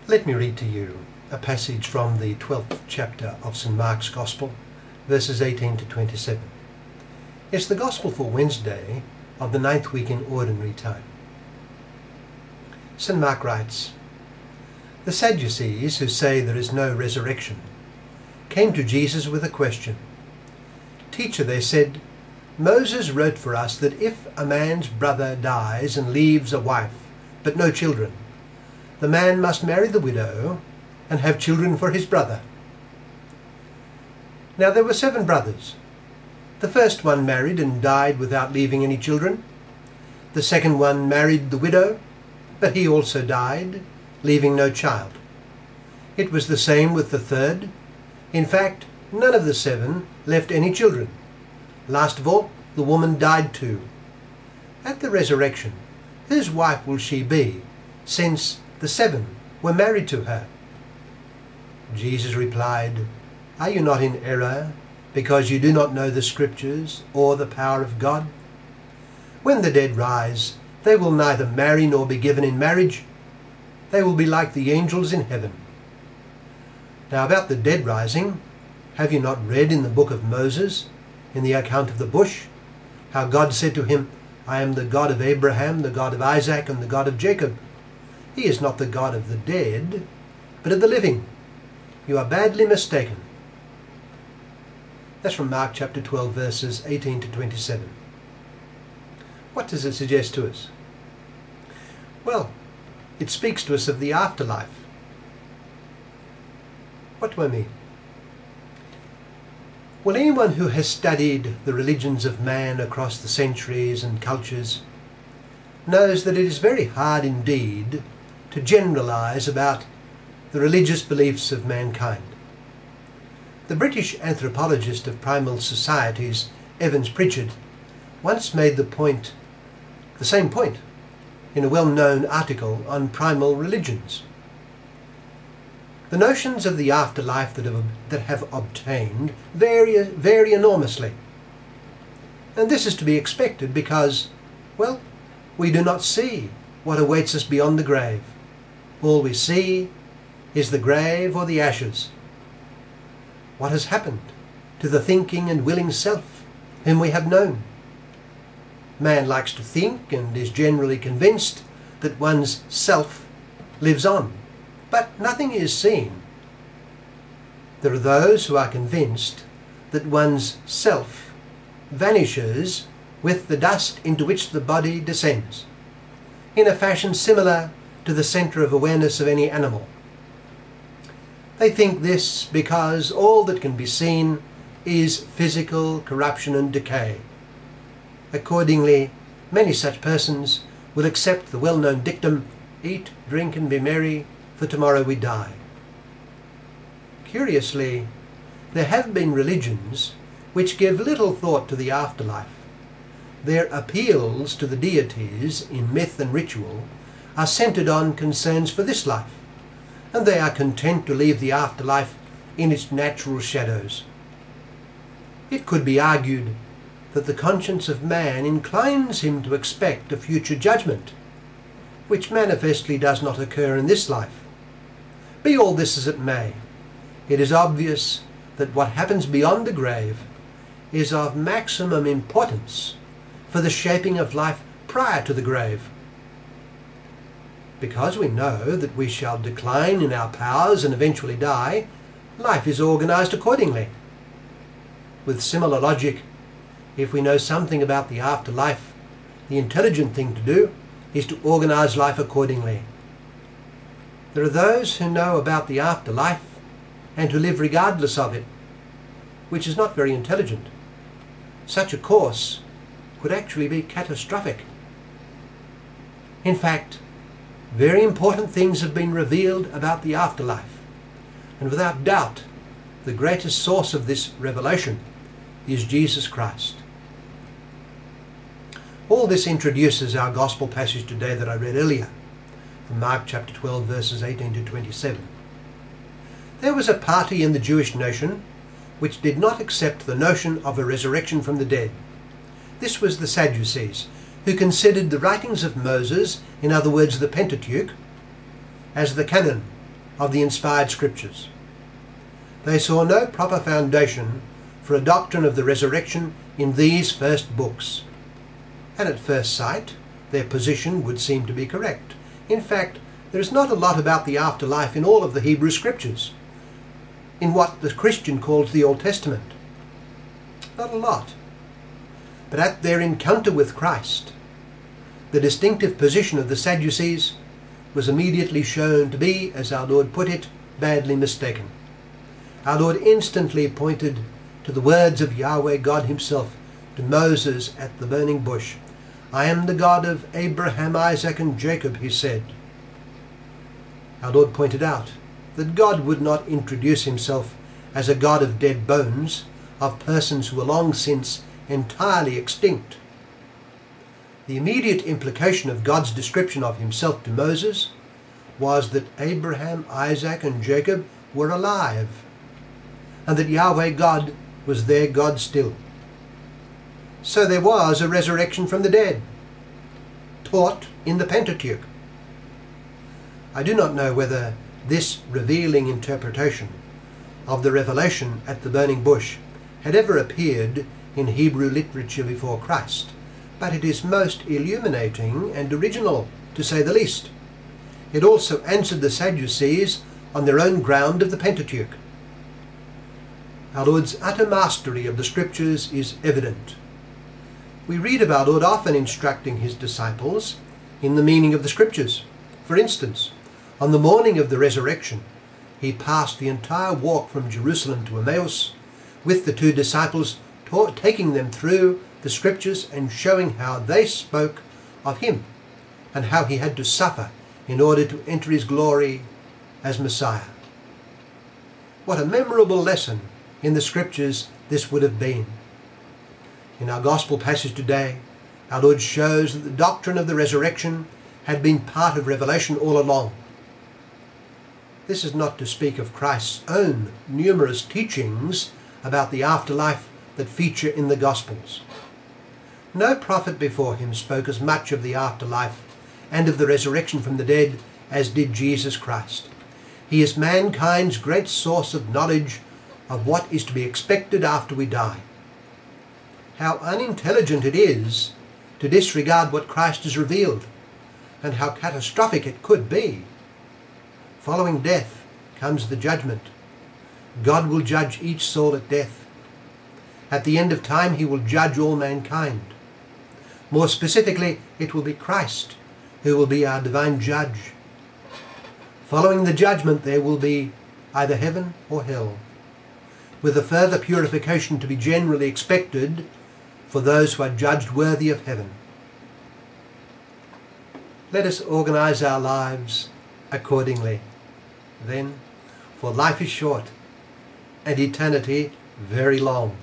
Let me read to you a passage from the 12th chapter of St. Mark's Gospel, verses 18 to 27. It's the Gospel for Wednesday of the 9th week in Ordinary Time. St. Mark writes, "The Sadducees, who say there is no resurrection, came to Jesus with a question. 'Teacher,' they said, 'Moses wrote for us that if a man's brother dies and leaves a wife, but no children, the man must marry the widow and have children for his brother.' Now there were 7 brothers. The first one married and died without leaving any children. The second one married the widow, but he also died, leaving no child. It was the same with the third. In fact, none of the 7 left any children. Last of all, the woman died too. At the resurrection, whose wife will she be, since the 7 were married to her?" Jesus replied, "Are you not in error, because you do not know the Scriptures or the power of God? When the dead rise, they will neither marry nor be given in marriage. They will be like the angels in heaven. Now about the dead rising, have you not read in the book of Moses, in the account of the bush, how God said to him, 'I am the God of Abraham, the God of Isaac, and the God of Jacob'? He is not the God of the dead, but of the living. You are badly mistaken." That's from Mark chapter 12, verses 18 to 27. What does it suggest to us? Well, it speaks to us of the afterlife. What do I mean? Well, anyone who has studied the religions of man across the centuries and cultures knows that it is very hard indeed to generalize about the religious beliefs of mankind. The British anthropologist of primal societies, Evans Pritchard, once made the same point, in a well-known article on primal religions. The notions of the afterlife that have obtained vary enormously. And this is to be expected because, well, we do not see what awaits us beyond the grave. All we see is the grave or the ashes. What has happened to the thinking and willing self whom we have known? Man likes to think and is generally convinced that one's self lives on, but nothing is seen. There are those who are convinced that one's self vanishes with the dust into which the body descends, in a fashion similar to the centre of awareness of any animal. They think this because all that can be seen is physical corruption and decay. Accordingly, many such persons will accept the well-known dictum, "Eat, drink and be merry, for tomorrow we die." Curiously, there have been religions which give little thought to the afterlife. Their appeals to the deities in myth and ritual are centered on concerns for this life, and they are content to leave the afterlife in its natural shadows. It could be argued that the conscience of man inclines him to expect a future judgment, which manifestly does not occur in this life. Be all this as it may, it is obvious that what happens beyond the grave is of maximum importance for the shaping of life prior to the grave. Because we know that we shall decline in our powers and eventually die, life is organized accordingly. With similar logic, if we know something about the afterlife, the intelligent thing to do is to organize life accordingly. There are those who know about the afterlife and who live regardless of it, which is not very intelligent. Such a course could actually be catastrophic. In fact, very important things have been revealed about the afterlife, and without doubt, the greatest source of this revelation is Jesus Christ. All this introduces our gospel passage today that I read earlier, from Mark chapter 12, verses 18 to 27. There was a party in the Jewish nation which did not accept the notion of a resurrection from the dead. This was the Sadducees, who considered the writings of Moses, in other words the Pentateuch, as the canon, of the inspired scriptures. They saw no proper foundation for a doctrine of the resurrection in these first books. And at first sight, their position would seem to be correct. In fact, there is not a lot about the afterlife in all of the Hebrew scriptures, in what the Christian calls the Old Testament. Not a lot. But at their encounter with Christ, the distinctive position of the Sadducees was immediately shown to be, as our Lord put it, badly mistaken. Our Lord instantly pointed to the words of Yahweh God himself to Moses at the burning bush. "I am the God of Abraham, Isaac, and Jacob," he said. Our Lord pointed out that God would not introduce himself as a God of dead bones, of persons who were long since entirely extinct. The immediate implication of God's description of himself to Moses was that Abraham, Isaac, and Jacob were alive, and that Yahweh God was their God still. So there was a resurrection from the dead, taught in the Pentateuch. I do not know whether this revealing interpretation of the revelation at the burning bush had ever appeared in Hebrew literature before Christ, but it is most illuminating and original, to say the least. It also answered the Sadducees on their own ground of the Pentateuch. Our Lord's utter mastery of the Scriptures is evident. We read of our Lord often instructing his disciples in the meaning of the Scriptures. For instance, on the morning of the resurrection, he passed the entire walk from Jerusalem to Emmaus with the two disciples, taking them through the Scriptures and showing how they spoke of him and how he had to suffer in order to enter his glory as Messiah. What a memorable lesson in the Scriptures this would have been. In our Gospel passage today, our Lord shows that the doctrine of the resurrection had been part of revelation all along. This is not to speak of Christ's own numerous teachings about the afterlife that feature in the Gospels. No prophet before him spoke as much of the afterlife and of the resurrection from the dead as did Jesus Christ. He is mankind's great source of knowledge of what is to be expected after we die. How unintelligent it is to disregard what Christ has revealed, and how catastrophic it could be. Following death comes the judgment. God will judge each soul at death. At the end of time, he will judge all mankind. More specifically, it will be Christ who will be our divine judge. Following the judgment, there will be either heaven or hell, with a further purification to be generally expected for those who are judged worthy of heaven. Let us organize our lives accordingly. Then, for life is short and eternity very long.